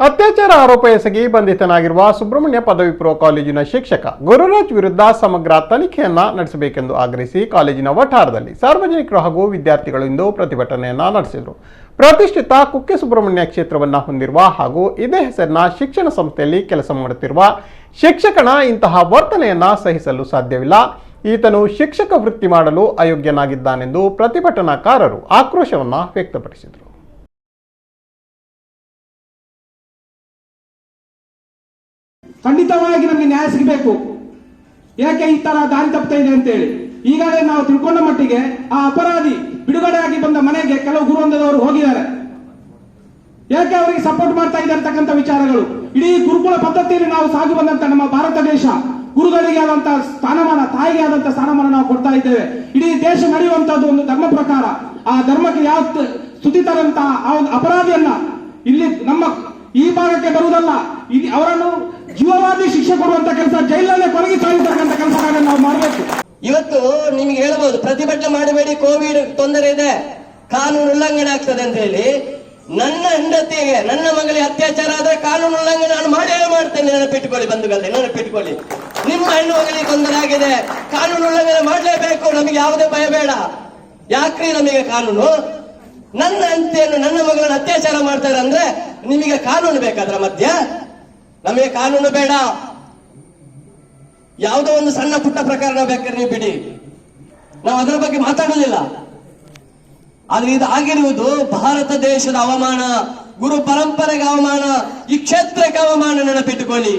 ಅತ್ಯಾಚಾರ ಆರೋಪ ಎಸಗಿ ಬಂಧಿತನಾಗಿರುವ ಸುಬ್ರಹ್ಮಣ್ಯ ಪದವಿ ಪೂರ್ವ ಕಾಲೇಜಿನ ಶಿಕ್ಷಕ ಗುರುರಾಜ್ ವಿರುದ್ಧ ಸಮಗ್ರ ತನಿಖೆಯನ್ನ ನಡೆಸಬೇಕೆಂದು ಆಗ್ರಹಿಸಿ ಕಾಲೇಜಿನ ವಠಾರದಲ್ಲಿ ಸಾರ್ವಜನಿಕರು ಹಾಗೂ ವಿದ್ಯಾರ್ಥಿಗಳು ಇಂದು ಪ್ರತಿಭಟನೆಯನ್ನ ನಡೆಸಿದರು. ಪ್ರತಿಷ್ಠಿತ ಕುಕ್ಕೆ ಸುಬ್ರಹ್ಮಣ್ಯ ಕ್ಷೇತ್ರವನ್ನು ಹೊಂದಿರುವ ಹಾಗೂ ಇದೇ ಹೆಸರಿನ ಶಿಕ್ಷಣ ಸಂಸ್ಥೆಯಲ್ಲಿ ಕೆಲಸ ಮಾಡುತ್ತಿರುವ ಶಿಕ್ಷಕನ ಇಂತಹ ವರ್ತನೆಯನ್ನ ಸಹಿಸಲು ಸಾಧ್ಯವಿಲ್ಲ. ಈತನು ಶಿಕ್ಷಕ ವೃತ್ತಿ ಮಾಡಲು ಅಯೋಗ್ಯನಾಗಿದ್ದಾನೆಂದು ಪ್ರತಿಭಟನಾಕಾರರು ಆಕ್ರೋಶವನ್ನ ವ್ಯಕ್ತಪಡಿಸಿದರು. ಖಂಡಿತವಾಗಿ ನಮಗೆ ನ್ಯಾಯ ಸಿಗಬೇಕು. ಯಾಕೆ ಈ ತರ ದಾರಿ ತಪ್ತಾ ಇದೆ ಅಂತ ಹೇಳಿ ಈಗಾಗಲೇ ನಾವು ತಿಳ್ಕೊಂಡ ಮಟ್ಟಿಗೆ ಆ ಅಪರಾಧಿ ಬಿಡುಗಡೆಯಾಗಿ ಬಂದ ಮನೆಗೆ ಕೆಲವು ಗುರುವೃಂದದವರು ಹೋಗಿದ್ದಾರೆ. ಯಾಕೆ ಅವರಿಗೆ ಸಪೋರ್ಟ್ ಮಾಡ್ತಾ ಇದ್ದಾರೆ ಅಂತಕ್ಕಂಥ ವಿಚಾರಗಳು ಇಡೀ ಗುರುಕುಲ ಪದ್ಧತಿಯಲ್ಲಿ ನಾವು ಸಾಗಿ ಬಂದಂತ ನಮ್ಮ ಭಾರತ ದೇಶ ಗುರುಗಳಿಗೆ ಆದಂತಹ ಸ್ಥಾನಮಾನ, ತಾಯಿಗೆ ಆದಂತಹ ಸ್ಥಾನಮಾನ ನಾವು ಕೊಡ್ತಾ ಇದ್ದೇವೆ. ಇಡೀ ದೇಶ ನಡೆಯುವಂತದ್ದು ಒಂದು ಧರ್ಮ ಪ್ರಕಾರ. ಆ ಧರ್ಮಕ್ಕೆ ಯಾವ ಸ್ತುತಿ ತರಂತ ಆ ಒಂದು ಅಪರಾಧಿಯನ್ನ ಇಲ್ಲಿ ನಮ್ಮ ಈ ಭಾಗಕ್ಕೆ ಬರುವುದಲ್ಲ, ಅವರನ್ನು ಜೀವವಾದಿ ಶಿಕ್ಷೆ ಕೊಡುವಂತ ಕೆಲಸ, ಜೈಲಲ್ಲೇ ಕೊರಗಿ ಸಾಗಿರ್ತಕ್ಕಂಥ ಕೆಲಸ ನಾವು ಮಾಡಬೇಕು. ಇವತ್ತು ನಿಮ್ಗೆ ಹೇಳ್ಬೋದು, ಪ್ರತಿಭಟನೆ ಮಾಡಬೇಡಿ, ಕೋವಿಡ್ ತೊಂದರೆ ಇದೆ, ಕಾನೂನು ಉಲ್ಲಂಘನೆ ಆಗ್ತದೆ ಅಂತ ಹೇಳಿ. ನನ್ನ ಹೆಂಡತಿಗೆ, ನನ್ನ ಮಗಳಿಗೆ ಅತ್ಯಾಚಾರ ಆದ್ರೆ ಕಾನೂನು ಉಲ್ಲಂಘನೆ ನಾನು ಮಾಡೇ ಮಾಡ್ತೇನೆ. ನೆನಪಿಟ್ಟುಕೊಳ್ಳಿ ಬಂಧುಗಳೇ, ನೆನಪಿಟ್ಟುಕೊಳ್ಳಿ. ನಿಮ್ಮ ಹೆಣ್ಣು ಮಗಳಿಗೆ ತೊಂದರೆ ಆಗಿದೆ, ಕಾನೂನು ಉಲ್ಲಂಘನೆ ಮಾಡಲೇಬೇಕು. ನಮಗೆ ಯಾವುದೇ ಭಯ ಬೇಡ. ಯಾಕ್ರಿ ನಮಗೆ ಕಾನೂನು? ನನ್ನ ಹೆಂಡತಿಯನ್ನು, ನನ್ನ ಮಗಳನ್ನು ಅತ್ಯಾಚಾರ ಮಾಡ್ತಾರೆ ಅಂದ್ರೆ ನಿಮಗೆ ಕಾನೂನು ಬೇಕಾದ್ರ ಮಧ್ಯ? ನಮಗೆ ಕಾನೂನು ಬೇಡ. ಯಾವುದೋ ಒಂದು ಸಣ್ಣ ಪುಟ್ಟ ಪ್ರಕರಣ ಬೇಕಾದ್ರೆ ನೀವು ಬಿಡಿ, ನಾವು ಅದರ ಬಗ್ಗೆ ಮಾತಾಡೋದಿಲ್ಲ. ಆದ್ರೆ ಇದು ಆಗಿರುವುದು ಭಾರತ ದೇಶದ ಅವಮಾನ, ಗುರು ಪರಂಪರೆಗೆ ಅವಮಾನ, ಈ ಕ್ಷೇತ್ರಕ್ಕೆ ಅವಮಾನ. ನೆನಪಿಟ್ಟುಕೊಳ್ಳಿ.